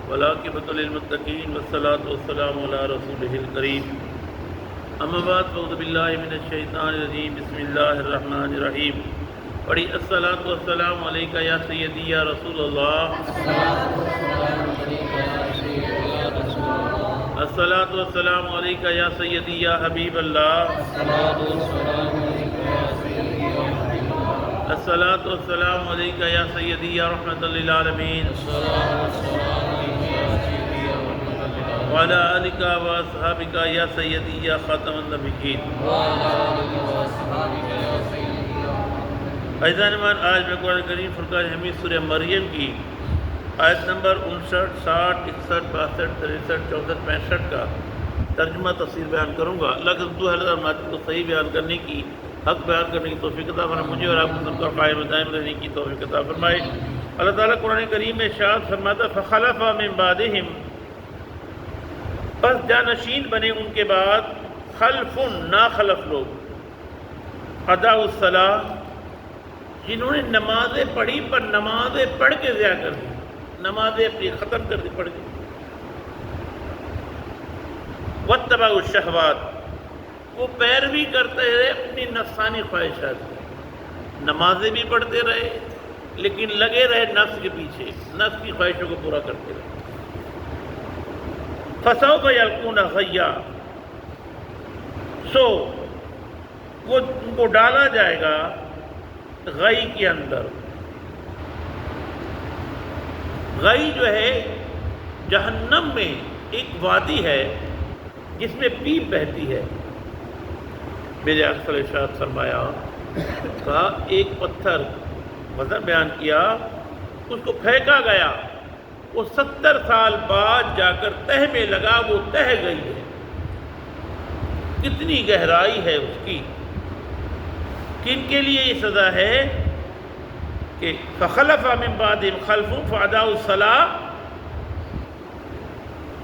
والعاقبۃ للمتقین والصلاۃ والسلام علی رسولہ الکریم اما بعد فاعوذ باللہ من الشیطان الرجیم بسم اللہ الرحمن الرحیم پڑھی الصلاۃ والسلام علیکہ یا سیدی یا رسول اللہ الصلاۃ والسلام علیکہ یا سیدی یا حبیب اللہ الصلاۃ والسلام علیکہ یا سیدی یا رحمۃ للعالمین وعلی آلک و اصحابک یا سیدی یا خاتم النبیین۔ عزیزان ایمان، آج میں قرآن کریم فرقان حمید سورہ مریم کی آیت نمبر 59، 60، 61، 62، 63، 64، 65 کا ترجمہ تفسیر بیان کروں گا۔ اللہ کے دو حضرت ناطق کو صحیح بیان کرنے کی، حق بیان کرنے کی توفیق عطا فرمائے، مجھے اور آپ کو سب کا قائم دائم رہنے کی توفیق عطا فرمائے۔ اللہ تعالیٰ قرآن کریم میں ارشاد فرماتا فخلف من بعدہم، پس جانشین بنے ان کے بعد، خلف ناخلف لوگ، اداء الصلاۃ، جنہوں نے نمازیں پڑھی پر نمازیں پڑھ کے ضیاء کر دی، نمازیں اپنی ختم کر دی، پڑھ دی، واتبعوا الشہوات، وہ پیروی کرتے رہے اپنی نفسانی خواہشات کی، نمازیں بھی پڑھتے رہے لیکن لگے رہے نفس کے پیچھے، نفس کی خواہشوں کو پورا کرتے رہے۔ فسوف یلقون غیا، سو وہ ان کو ڈالا جائے گا غی کے اندر۔ غی جو ہے جہنم میں ایک وادی ہے جس میں پیپ بہتی ہے۔ میرے آقا صلی اللہ علیہ وسلم فرمایا، کہا ایک پتھر وزن بیان کیا، اس کو پھینکا گیا، وہ 70 سال بعد جا کر تہ میں لگا، وہ تہ گئی ہے، کتنی گہرائی ہے اس کی۔ کن کے لیے یہ سزا ہے کہ فخلف من بعدہم خلف فاداؤ الصلاۃ،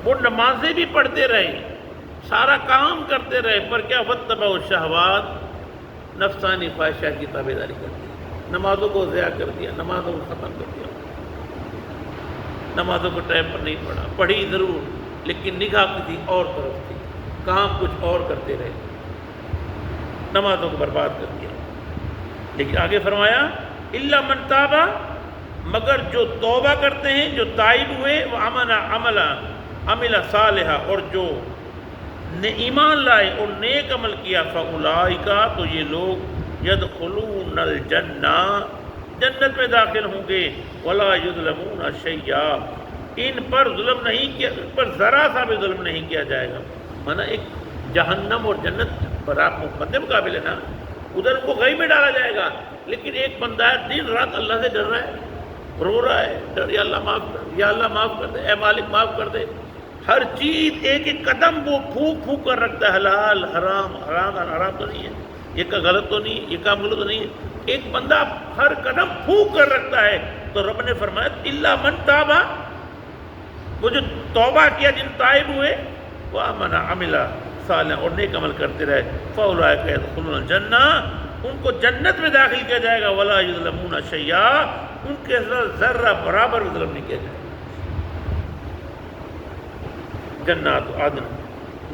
وہ نمازیں بھی پڑھتے رہے، سارا کام کرتے رہے، پر کیا واتبعوا الشہوات، نفسانی خواہشات کی تابعداری کر دی، نمازوں کو ضیاء کر دیا، نمازوں کو ختم کر دیا، نمازوں کو ٹائم پر نہیں پڑھا، پڑھی ضرور لیکن نگاہ کسی اور طرف تھی، کام کچھ اور کرتے رہے، نمازوں کو برباد کر دیا۔ لیکن آگے فرمایا الا من تاب، مگر جو توبہ کرتے ہیں، جو تائب ہوئے، وہ عمل صالحا، اور جو نے ایمان لائے اور نیک عمل کیا، فاولئک، تو یہ لوگ یدخلون الجنہ، جنت میں داخل ہوں گے، ولا یظلمون شیئا، ان پر ظلم نہیں کیا، ان پر ذرا سا بھی ظلم نہیں کیا جائے گا۔ مانا ایک جہنم اور جنت پر آپ مقدمے مقابل ہے نا، ادھر ان کو غی میں ڈالا جائے گا، لیکن ایک بندہ ہے دن رات اللہ سے ڈر رہا ہے، رو رہا ہے، ڈر یا اللہ معاف کر، یا اللہ معاف کر دے، اے مالک معاف کر دے، ہر چیز ایک ایک قدم وہ پھونک پھونک کر رکھتا ہے، حلال حرام، حرام حرام تو نہیں ہے، یہ کا غلط تو نہیں، یہ کام غلط تو نہیں ہے، ایک بندہ ہر قدم پھونک کر رکھتا ہے۔ تو رب نے فرمایا الا من تاب، وہ جو توبہ کیا، جن تائب ہوئے، وآمن عمل صالحا، اور نیک عمل کرتے رہے، فاولئک یدخلون الجنہ، ان کو جنت میں داخل کیا جائے گا، ولا یظلمون شیئا، ان کے ساتھ ذرہ برابر بھی ظلم نہیں کیا جائے گا۔ جنات عدن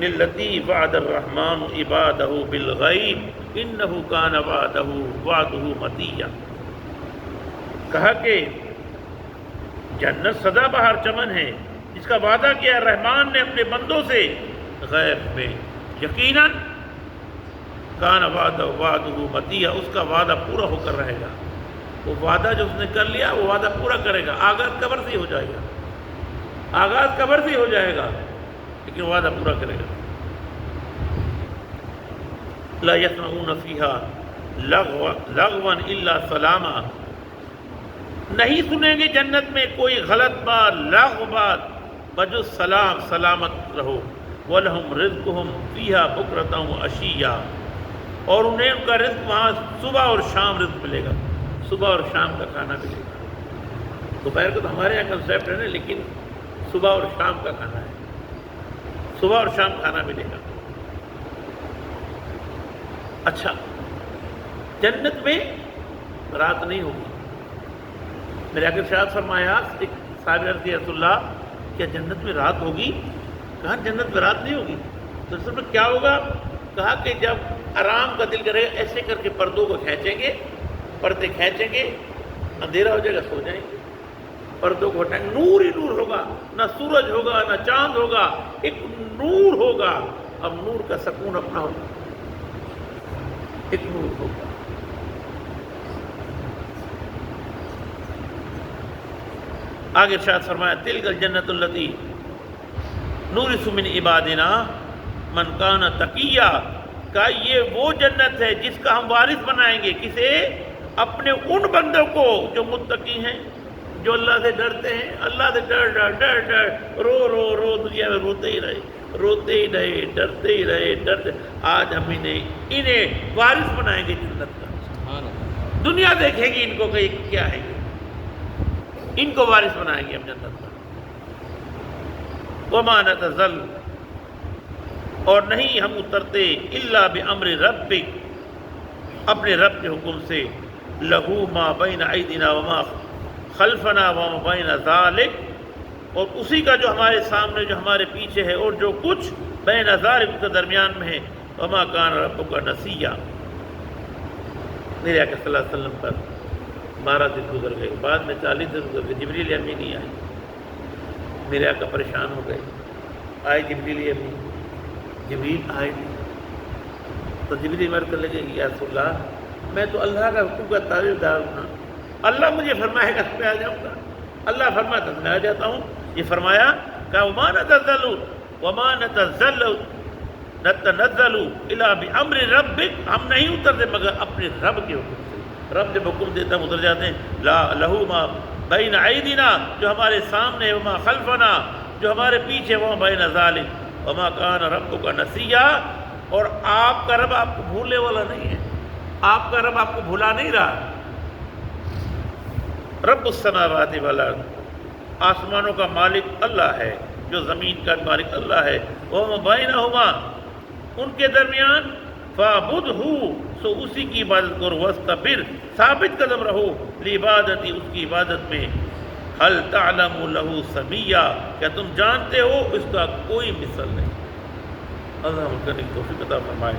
التی وعد الرحمن عبادہ بالغیب انہ کان وعدہ مطیعا، کہا کہ جنت سدا بہار چمن ہے جس کا وعدہ کیا رحمان نے اپنے بندوں سے غیب میں، یقیناً کان وعدہ مطیعا، اس کا وعدہ پورا ہو کر رہے گا، وہ وعدہ جو اس نے کر لیا وہ وعدہ پورا کرے گا۔ آغاز قبر سے ہی ہو جائے گا، آغاز قبر سے ہی ہو جائے گا، لیکن وعدہ پورا کرے گا۔ لا یسمعون فیہا لغوا الا سلاما، نہیں سنیں گے جنت میں کوئی غلط بات، لغو بات، بجز سلام، سلامت رہو۔ وَلَهُمْ رِزْقُهُمْ فِيهَا بُكْرَةً وَعَشِيًّا، اور انہیں ان کا رزق وہاں صبح اور شام رزق ملے گا، صبح اور شام کا کھانا ملے گا۔ دوپہر کو تو ہمارے یہاں کنسیپٹ ہے نا، لیکن صبح اور شام کا کھانا ہے، صبح اور شام کھانا ملے گا۔ اچھا، جنت میں رات نہیں ہوگی۔ میرے آقا ارشاد فرمایا، ایک صحابی عرض کیا رسول اللہ کیا جنت میں رات ہوگی؟ کہا جنت میں رات نہیں ہوگی۔ تو رسول اللہ کیا ہوگا؟ کہا کہ جب آرام کا دل کرے گا ایسے کر کے پردوں کو کھینچیں گے، پردے کھینچیں گے، اندھیرا ہو جائے گا، سو جائیں گے، پردوں کو ہٹائیں گے، نور ہی نور ہوگا، نہ سورج ہوگا نہ چاند ہوگا، ایک نور ہوگا۔ اب نور کا سکون اپنا ہوگا، ایک نور ہوگا۔ آگے ارشاد فرمایا تلک الجنت التی نورث من عبادنا من کان تقیا، کہ یہ وہ جنت ہے جس کا ہم وارث بنائیں گے، کسے؟ اپنے ان بندوں کو جو متقی ہیں، جو اللہ سے ڈرتے ہیں، اللہ سے ڈر ڈر ڈر ڈر رو رو رو دنیا میں روتے ہی رہے، ڈرتے ہی رہے ڈرتے۔ آج ہم انہیں وارث بنائیں گے جنت کا۔ دنیا دیکھے گی ان کو کہ یہ کیا ہے، ان کو وارث بنائیں گے ہم جنت کا۔ وما نتزل، اور نہیں ہم اترتے الا بامر ربک، اپنے رب کے حکم سے، لہو ما بین ایدینا وما خلفنا وما بین ذالک، اور اسی کا جو ہمارے سامنے، جو ہمارے پیچھے ہے، اور جو کچھ بین ذالک کے درمیان میں ہے، وما کان ربک نسیا۔ میرے آقا صلی اللہ علیہ وسلم پر 12 دن گزر گئے، بعد میں 40 دن گزر گئے، جبریل امین نہیں آئے۔ میرے آقا پریشان ہو گئے، آئے جبریل امین، جبریل آئے نہیں۔ تو جبریل عرض کرنے لگے یا رسول اللہ، میں تو اللہ کا حکم کا تابع دار ہوں، اللہ مجھے فرمائے گا تو میں آ جاؤں گا، اللہ فرماتا تو میں آ جاتا ہوں۔ یہ فرمایا کہ وما نتنزل الا بامر ربک، ہم نہیں اترتے مگر اپنے رب کے حکم سے۔ رب جب حکم دیتا ہم اتر جاتے ہیں۔ لہو ما بین ایدینا، جو ہمارے سامنے، وما خلفنا، جو ہمارے پیچھے، وما بین ذالک وما کان ربک نسیا، اور آپ کا رب آپ کو بھولنے والا نہیں ہے، آپ کا رب آپ کو بھلا نہیں رہا۔ رب السماوات والارض، آسمانوں کا مالک اللہ ہے، جو زمین کا مالک اللہ ہے، وما بینہما، ان کے درمیان، فاعبدہ، سو اسی کی عبادت کرو، واستبر، ثابت قدم رہو، لعبادتی، اس کی عبادت میں، هل تعلم له سمیا، کیا تم جانتے ہو اس کا کوئی مثل نہیں۔ اللہ ہم کو توفیق عطا فرمائے۔